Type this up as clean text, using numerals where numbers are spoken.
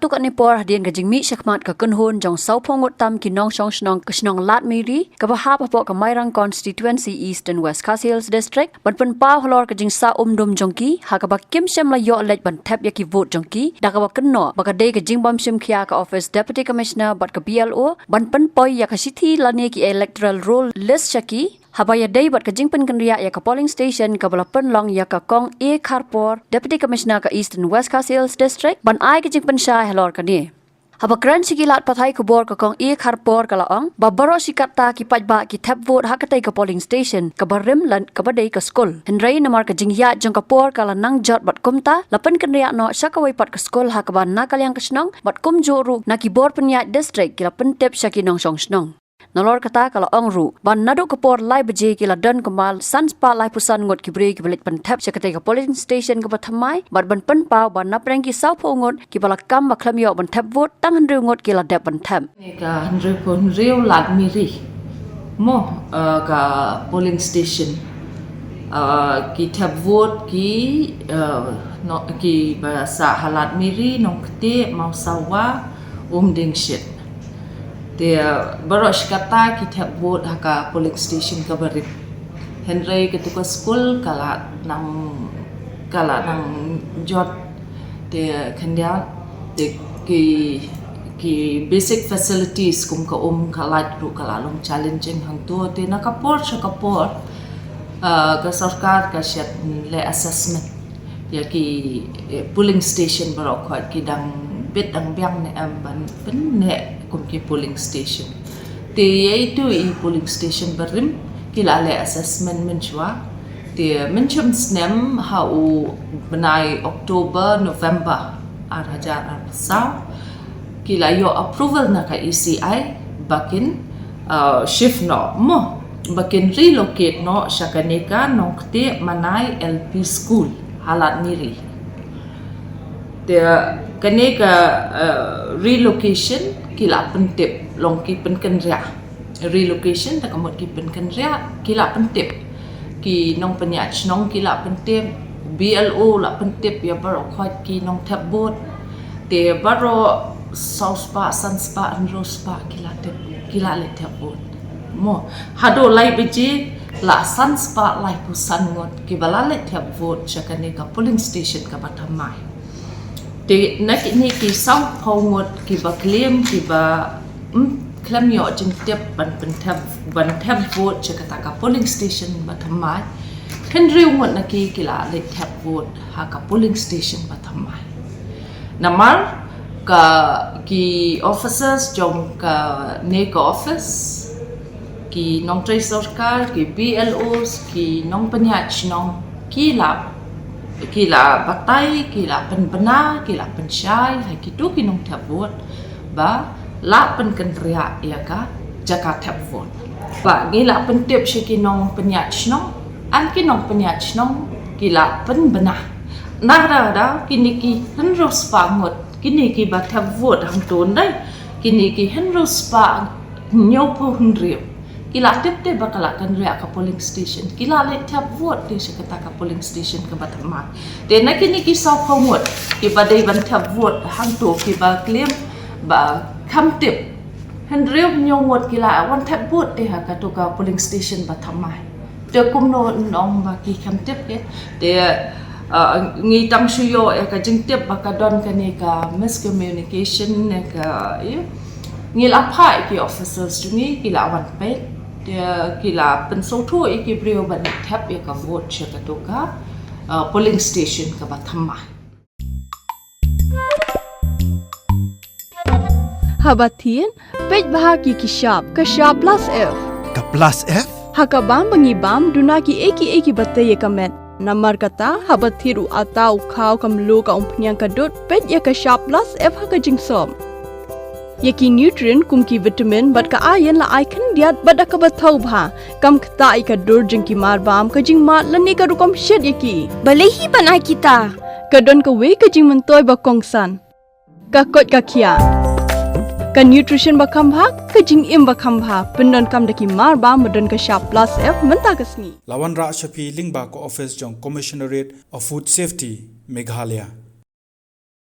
tu kat Nepal hadian gajing mi syakmat ke kenhun jong sau pongot tam ki nong shong shnong ke shnong lat miri ke bahap apok ke Mairang constituency East and West Khasi Hills district ban pen pau halor gajing sa dom jongki ha ka ba kim shem la yo lej ban Thep yaki vote jongki da ka ba kenno ba ka dei gajing bam shem khia ka office deputy commissioner bat ka BLO ban pen poi ya ka sithi la ne ki electoral roll list shaki habaya dei bat kajing pen kenria ya ka polling station ka balapan long ya ka kong e Kyrwoh deputy commissioner ka East and West Khasi Hills district ban ai kajing Pynshai halor ka ni haba kran sigilat pathai kubor ka kong e Kyrwoh ka laong babaro sikata ki pajba ki Thep vote hakatai ka polling station ka barim lan ka badai ka school henrai namar ka jingya jong ka por ka lanang jot bat kumta lapan kenria no syakawai pat ka school ha ka ban nakalyang kasnong bat kum joru na ki bor penya district ki lapan Thep syaki nong song snong Nalor kata kalau ongru ban nadu kapor lai beje kila dan kemal sanspa lai pusan ngot kibre ki belik pen Thep syakatai ka polling station ka pathamai bat ban pen pau ban napreng ki sau pho ngot ki balakam ba khlam yo ban Thep vote tang hanru ngot kila dep ban Thep ni ka hanru pon riu lat miri mo ka polling station ki Thep vote ki no ki ba sa halat miri nong kete mau sawa ding shit dia baros kata ki Thep vote haka polling station ka barit Henry ketua school kala nang jot dia kandia de ki basic facilities kum ka kala ru kala long challenging hang tu te na kapor ka sarkar ka shat le assessment ya ki polling station barok ki dang bit dang biang ne ban pen ne kum ki polling station te yaitu polling station berim kila le assessment menchwa te menchum snem hau benai Oktober November hajar sau kila yo approval na ka ECI bakin shift no mo bakin relocate no shakaneka nokte manai LP school halat miri te kaneka relocation kila pentip long ki penkenria relocation tak amot ki penkenria kila pentip ki nong penyach nong kila pentip BLO la pentip ya baro khot ki nong Thep boat te baro south pa sunspa and rospa kila le Thep boat mo hado lai beji la sunspa lai pusan ngot ki balale Thep vote chakane ka polling station ka batamai te nak ni ki sau pongot ki ba claim ki ba claim yo jing Thep ban Thep vote chakata ka polling station batamai Henry ngot na ki kila le Thep vote ha ka polling station batamai namar ka ki officers jong ka ne ka office ki nong trai sarkar ki BLOs ki nong penyach nong kila batai kila penbena kila Pynshai hai kitu ki nong Thep vote ba la pen kendria ya ka jaka Thep vote ba gila pentip shiki nong penyach nong an ki nong penyach nong kila penbena nah da kini ki henros pangot kini ki ba Thep vote hang ton dai kini ki henros pa nyopo hundrio kila tip bakala kan ria ka polling station kila le Thep vote di sekata ka polling station ka batama de na kini ki sau phomot ki badai ban Thep vote hang to ki ba claim ba kham tip henrio nyomot kila wan Thep vote de ha ka to ka polling station batama de kum no nong ba ki kham tip ke de ngi tam suyo ka jing tip ba ka don ka ne ka miscommunication ne ka ngi la phai ki officers tungi kila wan pe dia kila pensautu iki brio ban Thep ya ka vote chaka to ka polling station ka bathama habathin pej bahagi ki shop ka shop plus f ka plus f haka bam bangi bam duna ki eki batte ye comment namar kata habathiru atau khau kamlo ka umpnyang ka dot pej ya ka shop plus f haka jingsom yaki nutrient kumki vitamin bat ka iron la icon diat bat ka bathau bha kam khta I ka dur jing ki mar bam ka jing mat la ne ka rukom shed yaki balehi banai kita ka don ka we ka jing mentoy ba kongsan ka kot ka khia ka nutrition ba kham bha ka jing im ba kham bha pendon kam daki mar bam don ka sharp plus f menta kasni lawan ra shapi lingba ko office jong commissionerate of food safety Meghalaya